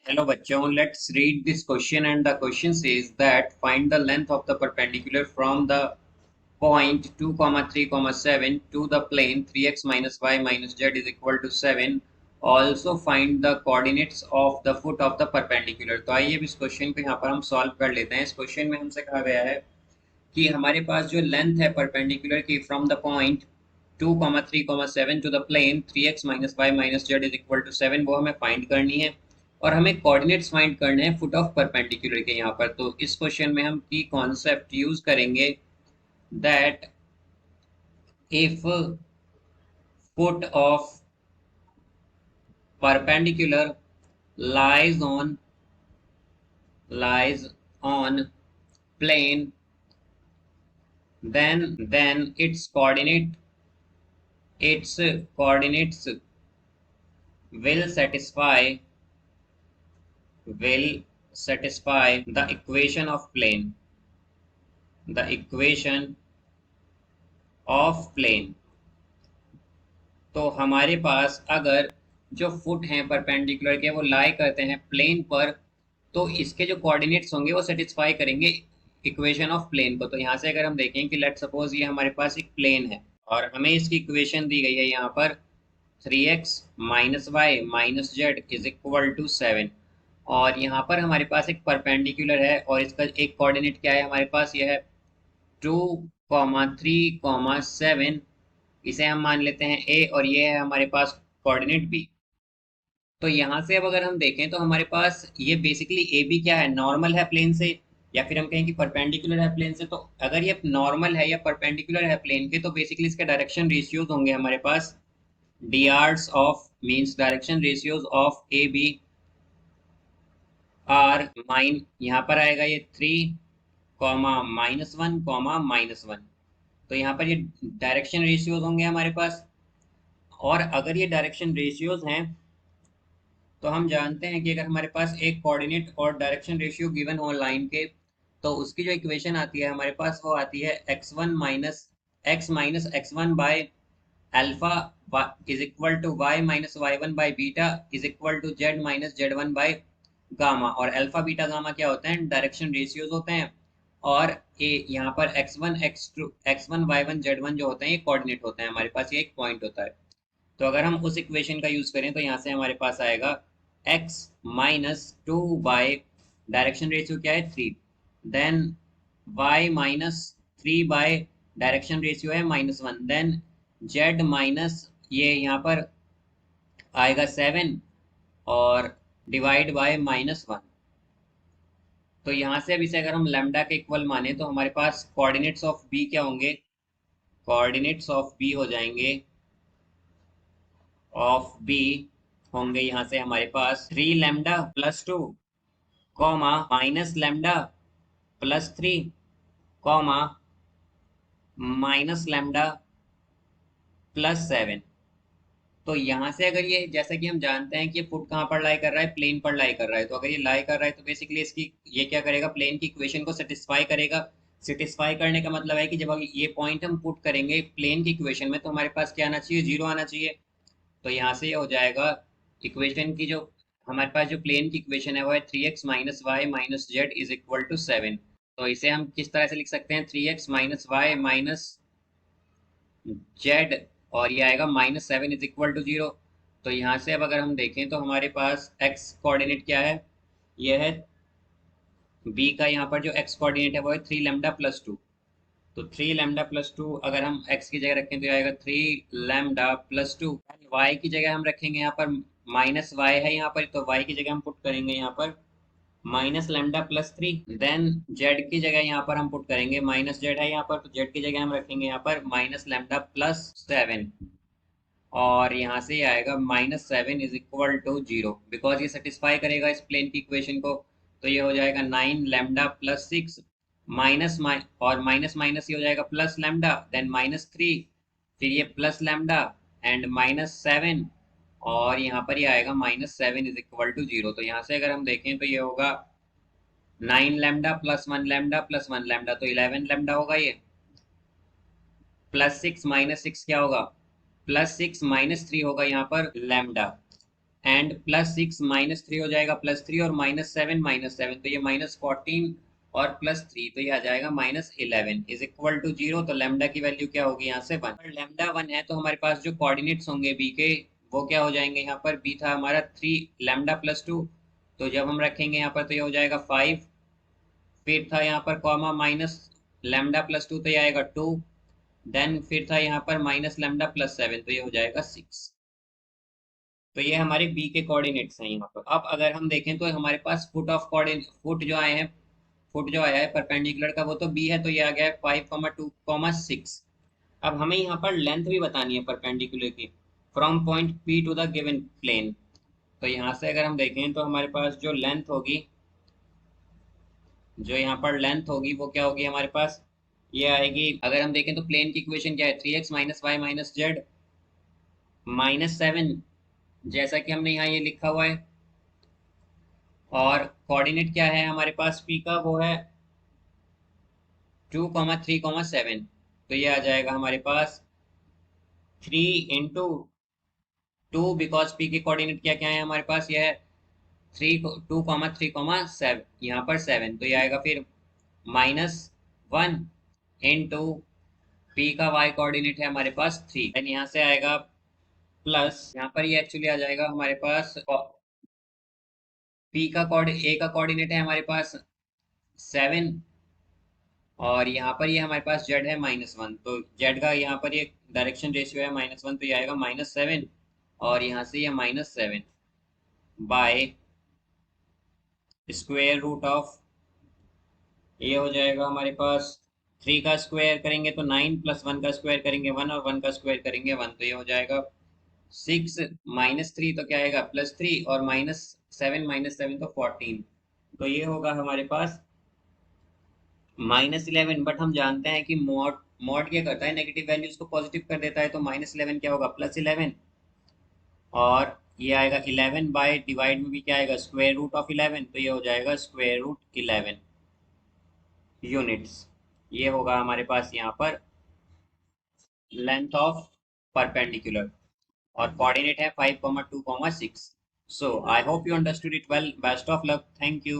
Hello बच्चों, let's read this question and the question says that find the length of the perpendicular from the point 2, 3, 7 to the plane 3x minus y minus z is equal to 7. Also find the coordinates of the foot of the perpendicular. तो आइए इस question को यहाँ पर हम solve कर लेते हैं। इस क्वेश्चन में हमसे कहा गया है कि हमारे पास जो लेंथ है परपेंडिकुलर की from the point 2, 3, 7 to the plane 3x minus y minus z is equal to 7 वो हमें फाइंड करनी है और हमें कोऑर्डिनेट्स फाइंड करने हैं फुट ऑफ परपेंडिकुलर के यहाँ पर। तो इस क्वेश्चन में हम की कॉन्सेप्ट यूज करेंगे that if foot of perpendicular lies on lies on plane, then its coordinates will satisfy the equation of plane, the equation of plane। तो हमारे पास अगर जो फुट हैं परपेंडिकुलर के वो लाई करते हैं प्लेन पर, तो इसके जो कोऑर्डिनेट्स होंगे वो सेटिस्फाई करेंगे इक्वेशन ऑफ प्लेन को। तो यहाँ से अगर हम देखें कि लेट सपोज ये हमारे पास एक प्लेन है और हमें इसकी इक्वेशन दी गई है यहाँ पर 3x minus y minus z is equal to 7, और यहाँ पर हमारे पास एक परपेंडिकुलर है और इसका एक कोऑर्डिनेट क्या है हमारे पास, यह है 2, 3, 7। इसे हम मान लेते हैं ए और ये है हमारे पास कोऑर्डिनेट बी। तो यहाँ से अब अगर हम देखें तो हमारे पास ये बेसिकली ए बी क्या है, नॉर्मल है प्लेन से, या फिर हम कहें कि परपेंडिकुलर है प्लेन से। तो अगर ये नॉर्मल है या परपेंडिकुलर है प्लेन के तो बेसिकली इसके डायरेक्शन रेशियोज होंगे हमारे पास drs of means direction ratios of a b r mine, यहाँ पर आएगा ये 3, -1, -1। तो यहाँ पर ये डायरेक्शन रेशियोज होंगे हमारे पास। और अगर ये डायरेक्शन रेशियोज हैं तो हम जानते हैं कि अगर हमारे पास एक कोऑर्डिनेट और डायरेक्शन रेशियो गिवन हो लाइन के, तो उसकी जो इक्वेशन आती है हमारे पास वो आती है x by alpha is equal to y minus y1 by beta is equal to z minus z1 by gamma. और अल्फा बीटा गामा क्या होते हैं, डायरेक्शन रेशियोज होते हैं। और ये यहाँ पर x1 x2 x1 y1 z1 जो होते हैं ये कोऑर्डिनेट होते हैं हमारे पास, ये एक पॉइंट होता है। तो अगर हम उस इक्वेशन का यूज करें तो यहाँ से हमारे पास आएगा x-2 बाय डायरेक्शन रेशियो क्या है 3, then y-3 bye direction ratio है -1, देन z माइनस ये यहाँ पर आएगा 7 और डिवाइड बाय -1। तो यहाँ से अब इसे अगर हम लैम्डा के इक्वल माने तो हमारे पास कोऑर्डिनेट्स ऑफ बी क्या होंगे, कोऑर्डिनेट्स ऑफ बी हो जाएंगे ऑफ बी होंगे यहाँ से हमारे पास 3 lambda plus 2 comma minus lambda plus 3 comma minus lambda plus 7। तो यहाँ से अगर ये जैसा कि हम जानते हैं कि ये फुट कहाँ पर लाई कर रहा है, प्लेन पर लाई कर रहा है। तो अगर ये लाई कर रहा है तो बेसिकली इसकी ये क्या करेगा, प्लेन की इक्वेशन को सेटिस्फाई करेगा। सेटिस्फाई करने का मतलब है कि जब ये पॉइंट हम पुट करेंगे प्लेन की इक्वेशन में तो हमारे पास क्या आना चाहिए, 0 आना चाहिए। तो यहाँ से ये हो जाएगा इक्वेशन की जो हमारे पास जो प्लेन की इक्वेशन है वो है 3x minus y minus z is equal to 7। तो इसे हम किस तरह से लिख सकते हैं, 3x minus y minus Z और ये आएगा -7 इज इक्वल टू 0। तो यहाँ से अब अगर हम देखें तो हमारे पास x कोऑर्डिनेट क्या है, ये है b का यहाँ पर जो x कोऑर्डिनेट है वो है 3 लैम्डा प्लस 2। तो 3 लैम्डा प्लस 2 अगर हम x की जगह रखें तो आएगा 3 लैम्डा प्लस 2। y की जगह हम रखेंगे यहाँ पर माइनस y है यहाँ पर, तो y की जगह हम पुट करेंगे यहाँ पर minus lambda plus 3। Then z की जगह यहाँ पर हम पुट करेंगे माइनस z है यहाँ पर, तो z की जगह हम रखेंगे यहाँ पर माइनस लैम्डा प्लस 7। और यहाँ से आएगा -7 इज इक्वल टू 0, बिकॉज ये सेटिस्फाई करेगा इस प्लेन की इक्वेशन को। तो ये हो जाएगा 9 लैम्डा प्लस 6 माइनस और माइनस माइनस ये हो जाएगा प्लस लैम्डा, देन -3, फिर ये प्लस लैम्डा एंड -7, और यहाँ पर ये आएगा -7 इज इक्वल टू 0। तो यहाँ से अगर हम देखें तो ये होगा 9 lambda plus 1 lambda plus 1 lambda, तो 11 लैम्डा होगा ये, प्लस 6 माइनस 6 क्या होगा, +6 -3 होगा यहाँ पर लैम्डा, एंड +6 -3 हो जाएगा +3 और -7 तो ये -14 और +3 तो ये आ जाएगा -11 इज इक्वल टू 0। तो लैम्डा की वैल्यू क्या होगी यहाँ से 1। लैम्डा 1 है तो हमारे पास जो कोऑर्डिनेट्स होंगे बी के वो क्या हो जाएंगे, यहाँ पर बी था हमारा 3 लैम्डा +2, तो जब हम रखेंगे यहाँ पर तो ये हो जाएगा 5। फिर था यहाँ पर कॉमा माइनस लैम्डा +2 तो ये आएगा 2। देन फिर था यहाँ पर -λ+7 तो ये हो जाएगा 6। तो ये हमारे बी के कोऑर्डिनेट्स हैं यहाँ पर। अब अगर हम देखें तो हमारे पास फुट ऑफ कोऑर्डिनेट फुट जो आए हैं, फुट जो आया है परपेंडिकुलर का वो तो बी है, तो ये आ गया है 5,2,6। अब हमें यहाँ पर लेंथ भी बतानी है परपेंडिकुलर की, from point P to the given plane. तो यहाँ से अगर हम देखें तो हमारे पास जो लेंथ होगी, जो यहाँ पर लेंथ होगी वो क्या होगी हमारे पास, ये आएगी। अगर हम देखें तो प्लेन की इक्वेशन क्या है, 3x - y - z -7, जैसा कि हमने यहाँ ये लिखा हुआ है। और कोऑर्डिनेट क्या है हमारे पास पी का, वो है 2,3,7। तो ये आ जाएगा हमारे पास 3 × 2, बिकॉज पी के कोऑर्डिनेट क्या क्या है हमारे पास, ये है 2,3,7, यहाँ पर 7 तो ये आएगा फिर -1 इंटू पी का वाई कोऑर्डिनेट है हमारे पास 3। देन यहाँ से आएगा प्लस, यहाँ पर ये एक्चुअली आ जाएगा हमारे पास पी का ए का कोऑर्डिनेट है हमारे पास 7, और यहाँ पर ये हमारे पास जेड है -1, तो जेड का यहाँ पर ये डायरेक्शन रेशियो है -1 तो ये आएगा -7, और यहाँ से ये -7 बाय स्क्वायर रूट ऑफ, ये हो जाएगा हमारे पास 3 का स्क्वायर करेंगे तो 9, +1 का स्क्वायर करेंगे 1, और 1 का स्क्वायर करेंगे 1, तो ये हो जाएगा 6 -3 तो क्या आएगा +3, और -7 तो 14। तो ये होगा हमारे पास -11। बट हम जानते हैं कि मॉड मॉड क्या करता है, नेगेटिव वैल्यूज को पॉजिटिव कर देता है, तो -11 क्या होगा +11, और ये आएगा 11 बाय डिवाइड में भी क्या आएगा स्क्वायर रूट ऑफ 11, तो ये हो जाएगा स्क्वायर रूट 11 यूनिट्स। ये होगा हमारे पास यहाँ पर लेंथ ऑफ परपेंडिकुलर, और कोऑर्डिनेट है 5,2,6। So I hope you understood it well. Best of luck, thank you.